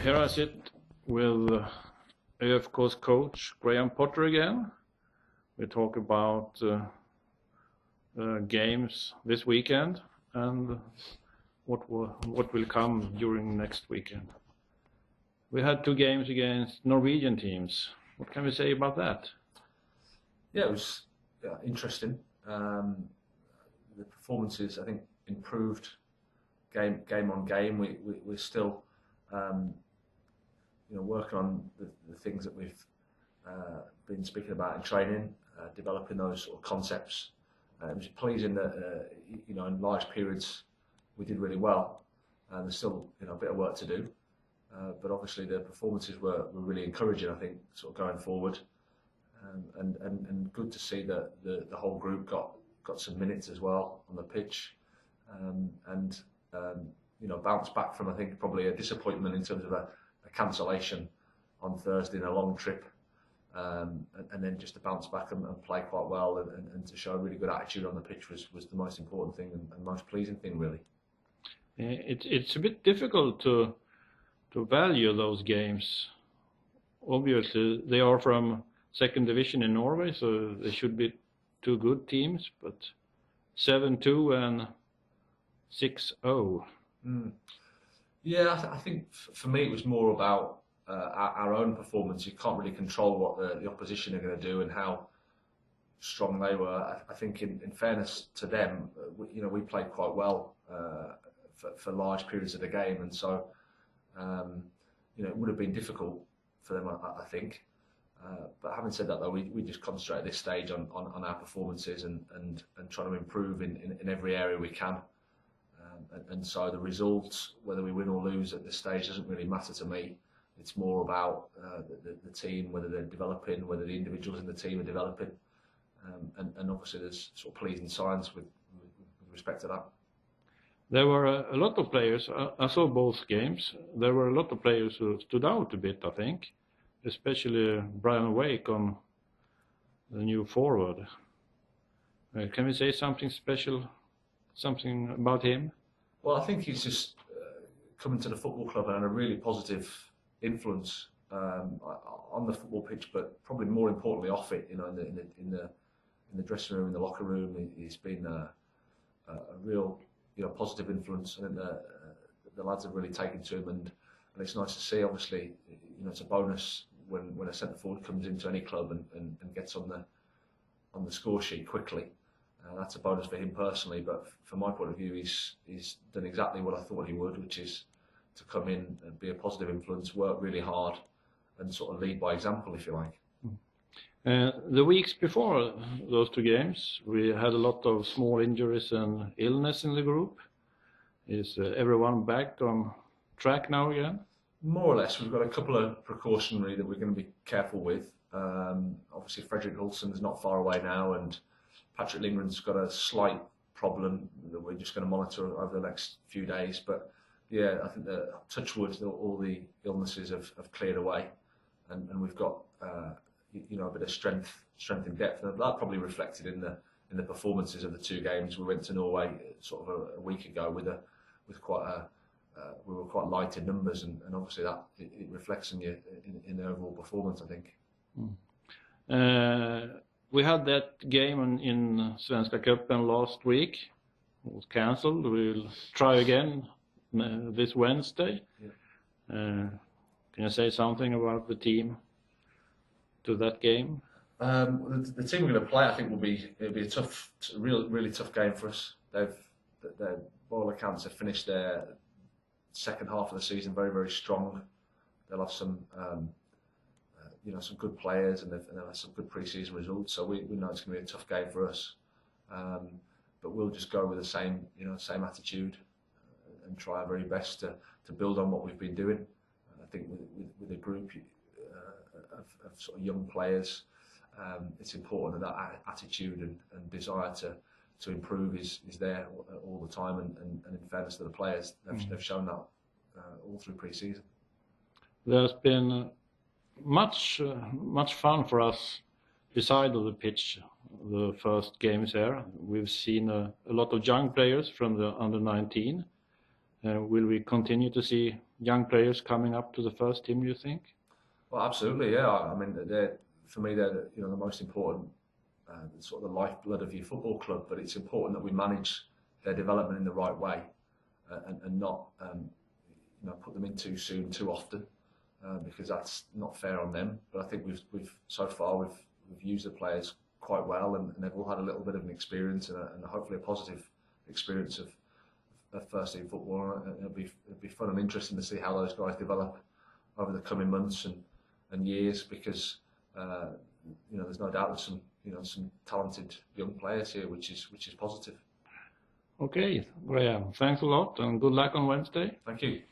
Here I sit with ÖFK's coach Graham Potter again. We talk about games this weekend and what will come during next weekend. We had 2 games against Norwegian teams. What can we say about that? Yeah, it was interesting. The performances, I think, improved game on game. We're still working on the things that we've been speaking about in training, developing those sort of concepts. It was pleasing that in large periods we did really well. There's still a bit of work to do, but obviously the performances were really encouraging, I think, sort of going forward, and good to see that the whole group got some minutes as well on the pitch, and bounced back from, I think, probably a disappointment in terms of a cancellation on Thursday in a long trip, and then just to bounce back and play quite well and to show a really good attitude on the pitch was the most important thing and most pleasing thing, really. It's a bit difficult to value those games. Obviously, they are from second division in Norway, so they should be 2 good teams, but 7-2 and 6-0. Yeah, I think for me it was more about our own performance. You can't really control what the opposition are going to do and how strong they were. I think in fairness to them, we played quite well for large periods of the game, and so it would have been difficult for them, I think. But having said that, though, we just concentrate at this stage on our performances and trying to improve in every area we can. And so the results, whether we win or lose at this stage, doesn't really matter to me. It's more about the team, whether they're developing, whether the individuals in the team are developing, and obviously there's sort of pleasing signs with respect to that. There were a lot of players. I saw both games. There were a lot of players who stood out a bit, I think, especially Brian Wake on the new forward. Can we say something special, something about him? Well, I think he's just coming to the football club and had a really positive influence on the football pitch, but probably more importantly off it. In the dressing room, in the locker room, he's been a real positive influence. I think the lads have really taken to him, and it's nice to see. Obviously, it's a bonus when a centre forward comes into any club and gets on the score sheet quickly. That's a bonus for him personally, but from my point of view, he's done exactly what I thought he would, which is to come in and be a positive influence, work really hard, and sort of lead by example, if you like. The weeks before those 2 games, we had a lot of small injuries and illness in the group. Is everyone back on track now again? More or less. We've got a couple of precautionary that we're going to be careful with. Obviously, Fredrik Olsen's not far away now, and Patrick Lindgren's got a slight problem that we're just going to monitor over the next few days. But yeah, I think that touch wood, all the illnesses have cleared away, and we've got a bit of strength and depth. And that probably reflected in the performances of the 2 games. We went to Norway sort of a week ago we were quite light in numbers, and obviously that it reflects in the overall performance, I think. We had that game in Svenska Cupen last week. It was cancelled. We'll try again this Wednesday. Yeah. Can you say something about the team to that game? The team we're going to play, I think, it'll be a really tough game for us. By all accounts, have finished their second half of the season very, very strong. They'll have some good players, and they'll have some good pre-season results. So we know it's going to be a tough game for us. But we'll just go with the same attitude and try our very best to build on what we've been doing. I think with a group of sort of young players, it's important that attitude and desire to improve is there all the time. And in fairness to the players, they've shown that all through pre-season. There's been much fun for us beside of the pitch. The first games here, we've seen a lot of young players from the under-19. Will we continue to see young players coming up to the first team, you think? Well, absolutely, yeah. I mean, for me, they're the most important, sort of the lifeblood of your football club. But it's important that we manage their development in the right way, and not put them in too soon, too often, because that's not fair on them. But I think we've so far we've used the players quite well, and they've all had a little bit of an experience and hopefully a positive experience of first team football. It'll be fun and interesting to see how those guys develop over the coming months and years, because there's no doubt there's some talented young players here, which is positive. Okay, Graham, thanks a lot and good luck on Wednesday. Thank you.